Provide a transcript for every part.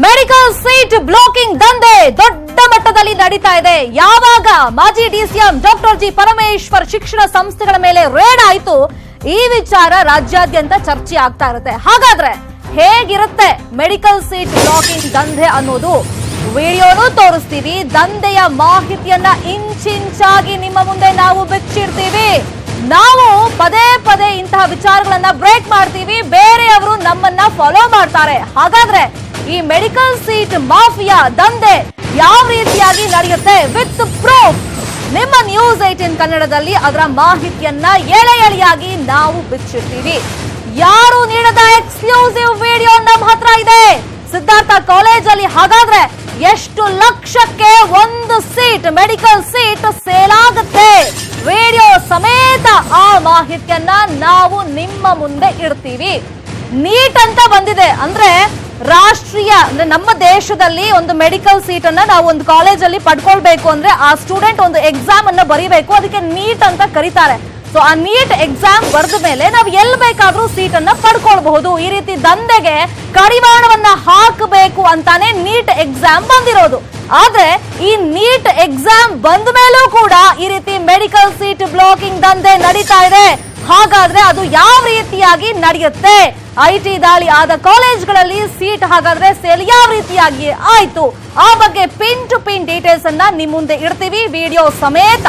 Medical seat blocking ದಂಧೆ ದೊಡ್ಡ ಮಟ್ಟದಲ್ಲಿ ನಡೀತಾ ಇದೆ. ಯಾವಾಗ ಮಾಜಿ ಡಿಸಿಎಂ ಡಾಕ್ಟರ್ ಜಿ ಪರಮೇಶ್ವರ್ ಶಿಕ್ಷಣ ಸಂಸ್ಥೆಗಳ ಮೇಲೆ ರೇಡ್ ಆಯಿತು, ಈ ವಿಚಾರ ರಾಜ್ಯಾದ್ಯಂತ ಚರ್ಚೆ ಆಗ್ತಾ ಇರುತ್ತೆ. ಹಾಗಾದ್ರೆ ಹೇಗಿರುತ್ತೆ ಮೆಡಿಕಲ್ ಸೀಟ್ ಬ್ಲಾಕಿಂಗ್ ದಂಧೆ ಅನ್ನೋದು ವಿಡಿಯೋನು ತೋರಿಸ್ತೀವಿ. ದಂಧೆಯ ಮಾಹಿತಿಯನ್ನ ಇಂಚಿಂಚಾಗಿ ನಿಮ್ಮ ಮುಂದೆ ನಾವು ಬಿಚ್ಚಿಡ್ತೀವಿ. ನಾವು ಪದೇ ಪದೇ ಇಂತಹ ವಿಚಾರಗಳನ್ನ ಬ್ರೇಕ್ ಮಾಡ್ತೀವಿ, ಬೇರೆಯವರು ನಮ್ಮನ್ನ ಫಾಲೋ ಮಾಡ್ತಾರೆ. ಹಾಗಾದ್ರೆ ಈ ಮೆಡಿಕಲ್ ಸೀಟ್ ಮಾಫಿಯಾ ದಂಧೆ ಯಾವ ರೀತಿಯಾಗಿ ನಡೆಯುತ್ತೆ ವಿತ್ ಪ್ರೂಫ್ ನಿಮ್ಮ ನ್ಯೂಸ್ 18 ಕನ್ನಡದಲ್ಲಿ ಅದರ ಮಾಹಿತಿಯನ್ನ ಎಳೆ ಎಳೆಯಾಗಿ ನಾವು ಬಿಚ್ಚಿಡ್ತೀವಿ. ಯಾರು ನೀಡದ ಎಕ್ಸ್ಕ್ಲೂಸಿವ್ ವಿಡಿಯೋ ನಮ್ಮ ಹತ್ರ ಇದೆ. ಸಿದ್ಧಾರ್ಥ ಕಾಲೇಜಲ್ಲಿ ಹಾಗಾದ್ರೆ ಎಷ್ಟು ಲಕ್ಷಕ್ಕೆ ಒಂದು ಸೀಟ್ ಮೆಡಿಕಲ್ ಸೀಟ್ ಸೇಲ್ ಆಗುತ್ತೆ, ವಿಡಿಯೋ ಸಮೇತ ಆ ಮಾಹಿತಿಯನ್ನ ನಾವು ನಿಮ್ಮ ಮುಂದೆ ಇಡ್ತೀವಿ. ನೀಟ್ ಅಂತ ಬಂದಿದೆ ಅಂದ್ರೆ ರಾಷ್ಟ್ರೀಯ ಅಂದ್ರೆ ನಮ್ಮ ದೇಶದಲ್ಲಿ ಒಂದು ಮೆಡಿಕಲ್ ಸೀಟ್ ಅನ್ನ ನಾವು ಒಂದು ಕಾಲೇಜಲ್ಲಿ ಪಡ್ಕೊಳ್ಬೇಕು ಅಂದ್ರೆ ಆ ಸ್ಟೂಡೆಂಟ್ ಒಂದು ಎಕ್ಸಾಮ್ ಅನ್ನ ಬರೀಬೇಕು, ಅದಕ್ಕೆ ನೀಟ್ ಅಂತ ಕರೀತಾರೆ. ಸೊ ಆ ನೀಟ್ ಎಕ್ಸಾಮ್ ಬರೆದ ಮೇಲೆ ನಾವು ಎಲ್ಲಿ ಬೇಕಾದ್ರೂ ಸೀಟ್ ಅನ್ನ ಪಡ್ಕೊಳ್ಬಹುದು. ಈ ರೀತಿ ದಂಧೆಗೆ ಕಡಿವಾಣವನ್ನ ಹಾಕಬೇಕು ಅಂತಾನೆ ನೀಟ್ ಎಕ್ಸಾಮ್ ಬಂದಿರೋದು. ಆದ್ರೆ ಈ ನೀಟ್ ಎಕ್ಸಾಮ್ ಬಂದ ಮೇಲೂ ಕೂಡ ಈ ರೀತಿ ಮೆಡಿಕಲ್ ಸೀಟ್ ಬ್ಲಾಕಿಂಗ್ ದಂಧೆ ನಡೀತಾ ಇದೆ. ಹಾಗಾದ್ರೆ ಅದು ಯಾವ ರೀತಿಯಾಗಿ ನಡೆಯುತ್ತೆ? ಐಟಿ ದಾಳಿ ಆದ ಕಾಲೇಜ್ಗಳಲ್ಲಿ ಸೀಟ್ ಹಾಗಾದ್ರೆ ಸೇಲ್ ಯಾವ ರೀತಿಯಾಗಿ ಆಯ್ತು, ಆ ಬಗ್ಗೆ ಪಿನ್ ಟು ಪಿನ್ ಡೀಟೇಲ್ಸ್ ಅನ್ನ ನಿಮ್ ಮುಂದೆ ಇಡ್ತೀವಿ ವಿಡಿಯೋ ಸಮೇತ.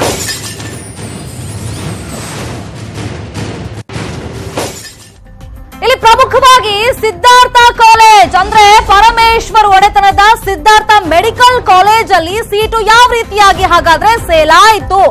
ಇಲ್ಲಿ ಪ್ರಮುಖವಾಗಿ ಸಿದ್ಧಾರ್ಥ ಕಾಲೇಜ್ ಅಂದ್ರೆ ಪರಮೇಶ್ವರ್ ಒಡೆತನದ ಸಿದ್ಧಾರ್ಥ ಮೆಡಿಕಲ್ ಕಾಲೇಜ್ ಅಲ್ಲಿ ಸೀಟು ಯಾವ ರೀತಿಯಾಗಿ ಹಾಗಾದ್ರೆ ಸೇಲ್ ಆಯ್ತು,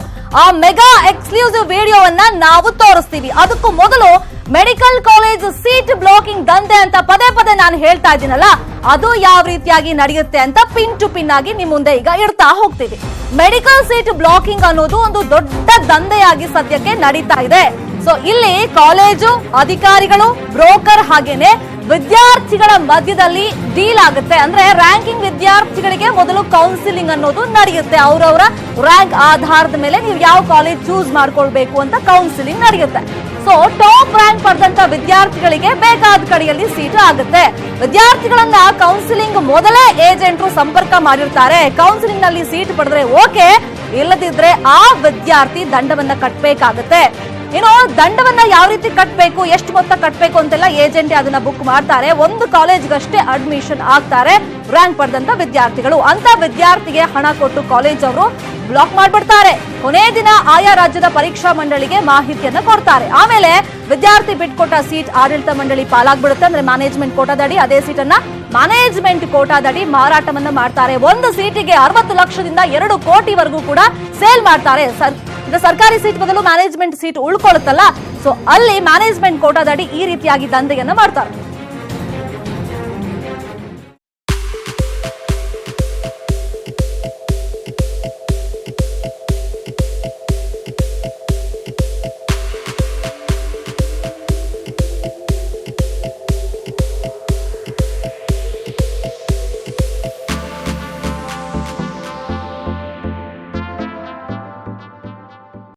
ಆ ಮೆಗಾ ಎಕ್ಸ್ಕ್ಲೂಸಿವ್ ವಿಡಿಯೋವನ್ನ ನಾವು ತೋರಿಸ್ತೀವಿ. ಅದಕ್ಕೂ ಮೊದಲು ಮೆಡಿಕಲ್ ಕಾಲೇಜ್ ಸೀಟ್ ಬ್ಲಾಕಿಂಗ್ ದಂಧೆ ಅಂತ ಪದೇ ಪದೇ ನಾನು ಹೇಳ್ತಾ ಇದ್ದೀನಲ್ಲ, ಅದು ಯಾವ ರೀತಿಯಾಗಿ ನಡೆಯುತ್ತೆ ಅಂತ ಪಿನ್ ಟು ಪಿನ್ ಆಗಿ ನಿಮ್ ಮುಂದೆ ಈಗ ಇಡ್ತಾ ಹೋಗ್ತೀವಿ. ಮೆಡಿಕಲ್ ಸೀಟ್ ಬ್ಲಾಕಿಂಗ್ ಅನ್ನೋದು ಒಂದು ದೊಡ್ಡ ದಂಧೆಯಾಗಿ ಸದ್ಯಕ್ಕೆ ನಡೀತಾ ಇದೆ. ಸೊ ಇಲ್ಲಿ ಕಾಲೇಜು ಅಧಿಕಾರಿಗಳು, ಬ್ರೋಕರ್ ಹಾಗೇನೆ ವಿದ್ಯಾರ್ಥಿಗಳ ಮಧ್ಯದಲ್ಲಿ ಡೀಲ್ ಆಗುತ್ತೆ. ಅಂದ್ರೆ ರ್ಯಾಂಕಿಂಗ್ ವಿದ್ಯಾರ್ಥಿಗಳಿಗೆ ಮೊದಲು ಕೌನ್ಸಿಲಿಂಗ್ ಅನ್ನೋದು ನಡೆಯುತ್ತೆ. ಅವರವರ ರ್ಯಾಂಕ್ ಆಧಾರದ ಮೇಲೆ ನೀವು ಯಾವ ಕಾಲೇಜ್ ಚೂಸ್ ಮಾಡ್ಕೊಳ್ಬೇಕು ಅಂತ ಕೌನ್ಸಿಲಿಂಗ್ ನಡೆಯುತ್ತೆ. ಸೊ ಟಾಪ್ ರ್ಯಾಂಕ್ ಪಡೆದಂತ ವಿದ್ಯಾರ್ಥಿಗಳಿಗೆ ಬೇಕಾದ ಕಡೆಯಲ್ಲಿ ಸೀಟ್ ಆಗುತ್ತೆ. ವಿದ್ಯಾರ್ಥಿಗಳನ್ನ ಕೌನ್ಸಿಲಿಂಗ್ ಮೊದಲೇ ಏಜೆಂಟ್ರು ಸಂಪರ್ಕ ಮಾಡಿರ್ತಾರೆ. ಕೌನ್ಸಿಲಿಂಗ್ ನಲ್ಲಿ ಸೀಟ್ ಪಡೆದ್ರೆ ಓಕೆ, ಇಲ್ಲದಿದ್ರೆ ಆ ವಿದ್ಯಾರ್ಥಿ ದಂಡವನ್ನ ಕಟ್ಟಬೇಕಾಗತ್ತೆ. ಏನೋ ದಂಡವನ್ನ ಯಾವ ರೀತಿ ಕಟ್ಟಬೇಕು, ಎಷ್ಟು ಮೊತ್ತ ಕಟ್ಟಬೇಕು ಅಂತೆಲ್ಲ ಏಜೆಂಟ್ ಅದನ್ನ ಬುಕ್ ಮಾಡ್ತಾರೆ. ಒಂದು ಕಾಲೇಜ್ಗಷ್ಟೇ ಅಡ್ಮಿಷನ್ ಆಗ್ತಾರೆ ರ್ಯಾಂಕ್ ಪಡೆದಂತ ವಿದ್ಯಾರ್ಥಿಗಳು. ಅಂತ ವಿದ್ಯಾರ್ಥಿಗೆ ಹಣ ಕೊಟ್ಟು ಕಾಲೇಜ್ ಅವರು ಬ್ಲಾಕ್ ಮಾಡ್ಬಿಡ್ತಾರೆ. ಕೊನೆ ದಿನ ಆಯಾ ರಾಜ್ಯದ ಪರೀಕ್ಷಾ ಮಂಡಳಿಗೆ ಮಾಹಿತಿಯನ್ನ ಕೊಡ್ತಾರೆ. ಆಮೇಲೆ ವಿದ್ಯಾರ್ಥಿ ಬಿಟ್ಕೊಟ್ಟ ಸೀಟ್ ಆಡಳಿತ ಮಂಡಳಿ ಪಾಲಾಗ್ಬಿಡುತ್ತೆ. ಅಂದ್ರೆ ಮ್ಯಾನೇಜ್ಮೆಂಟ್ ಕೋಟಾದಡಿ ಅದೇ ಸೀಟನ್ನ ಮ್ಯಾನೇಜ್ಮೆಂಟ್ ಕೋಟಾದಡಿ ಮಾರಾಟವನ್ನ ಮಾಡ್ತಾರೆ. ಒಂದು ಸೀಟಿಗೆ 60 ಲಕ್ಷದಿಂದ 2 ಕೋಟಿವರೆಗೂ ಕೂಡ ಸೇಲ್ ಮಾಡ್ತಾರೆ. ಸರ್ಕಾರಿ ಸೀಟ್ ಬದಲು ಮ್ಯಾನೇಜ್ಮೆಂಟ್ ಸೀಟ್ ಉಳ್ಕೊಳ್ಳುತ್ತಲ್ಲ, ಸೊ ಅಲ್ಲಿ ಮ್ಯಾನೇಜ್ಮೆಂಟ್ ಕೋಟಾದಡಿ ಈ ರೀತಿಯಾಗಿ ದಂಧೆಯನ್ನ ಮಾಡ್ತಾರೆ.